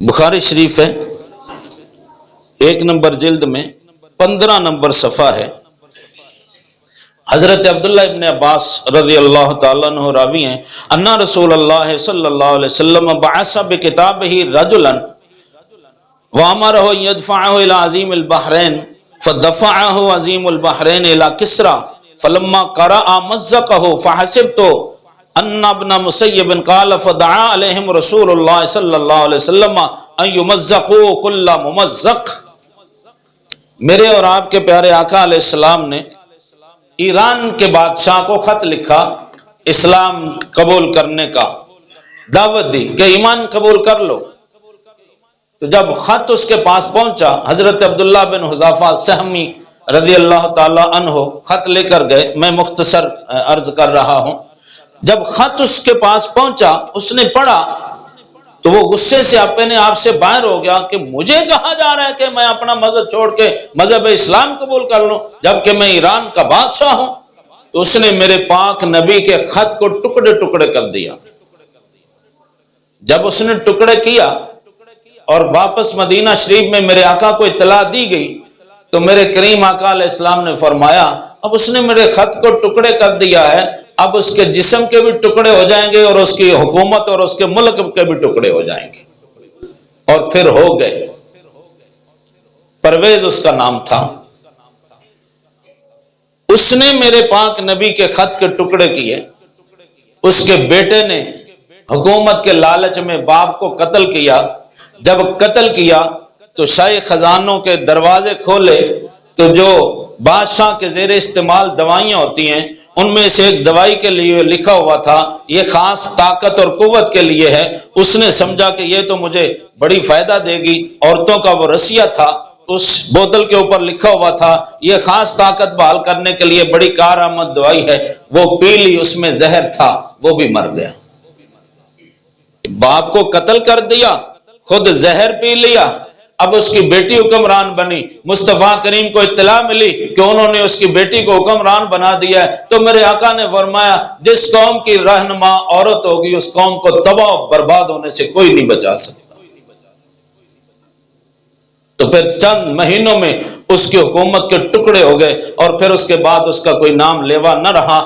بخاری شریف ہے، 1 نمبر جلد میں 15 نمبر صفحہ ہے۔ حضرت عبداللہ ابن عباس رضی اللہ تعالیٰ عنہ راوی ہیں، انا رسول اللہ صلی اللہ علیہ وسلم بعث بکتابہ رجلا وامرہ یدفعہ الی عظیم البحرین فدفعہ عظیم البحرین الی کسرا فلما قرأ مزقہ فحسبت ان ابن مسیب قال فدعا علیہم رسول اللہ صلی اللہ علیہ وسلم ان یمزقوا کل ممزق۔ میرے اور آپ کے پیارے آقا علیہ السلام نے ایران کے بادشاہ کو خط لکھا اسلام قبول کرنے کا، دعوت دی کہ ایمان قبول کر لو۔ تو جب خط اس کے پاس پہنچا، حضرت عبداللہ بن حذافہ سہمی رضی اللہ تعالی عنہ خط لے کر گئے، میں مختصر عرض کر رہا ہوں۔ جب خط اس کے پاس پہنچا، اس نے پڑھا تو وہ غصے سے اپنے آپ سے باہر ہو گیا کہ مجھے کہا جا رہا ہے کہ میں اپنا مذہب چھوڑ کے مذہب اسلام قبول کر لوں جبکہ میں ایران کا بادشاہ ہوں۔ تو اس نے میرے پاک نبی کے خط کو ٹکڑے ٹکڑے کر دیا۔ جب اس نے ٹکڑے کیا اور واپس مدینہ شریف میں میرے آقا کو اطلاع دی گئی تو میرے کریم آقا علیہ السلام نے فرمایا اب اس نے میرے خط کو ٹکڑے کر دیا ہے، اب اس کے جسم کے بھی ٹکڑے ہو جائیں گے اور اس کی حکومت اور اس کے ملک کے بھی ٹکڑے ہو جائیں گے۔ اور پھر ہو گئے۔ پرویز اس کا نام تھا۔ اس نے میرے پاک نبی کے خط کے ٹکڑے کیے، اس کے بیٹے نے حکومت کے لالچ میں باپ کو قتل کیا۔ جب قتل کیا تو شاہی خزانوں کے دروازے کھولے تو جو بادشاہ کے زیر استعمال دوائیاں ہوتی ہیں ان میں سے ایک دوائی کے لیے لکھا ہوا تھا یہ خاص طاقت اور قوت کے لیے ہے۔ اس نے سمجھا کہ یہ تو مجھے بڑی فائدہ دے گی، عورتوں کا وہ رسیہ تھا، اس بوتل کے اوپر لکھا ہوا تھا یہ خاص طاقت بحال کرنے کے لیے بڑی کارآمد دوائی ہے، وہ پی لی، اس میں زہر تھا، وہ بھی مر گیا۔ باپ کو قتل کر دیا، خود زہر پی لیا، اب اس کی بیٹی حکمران بنی۔ مصطفیٰ کریم کو اطلاع ملی کہ انہوں نے اس کی بیٹی کو حکمران بنا دیا ہے تو میرے آقا نے فرمایا جس قوم کی رہنما عورت ہوگی اس قوم کو تباہ و برباد ہونے سے کوئی نہیں بچا سکتا۔ تو پھر چند مہینوں میں اس کی حکومت کے ٹکڑے ہو گئے اور پھر اس کے بعد اس کا کوئی نام لیوا نہ رہا۔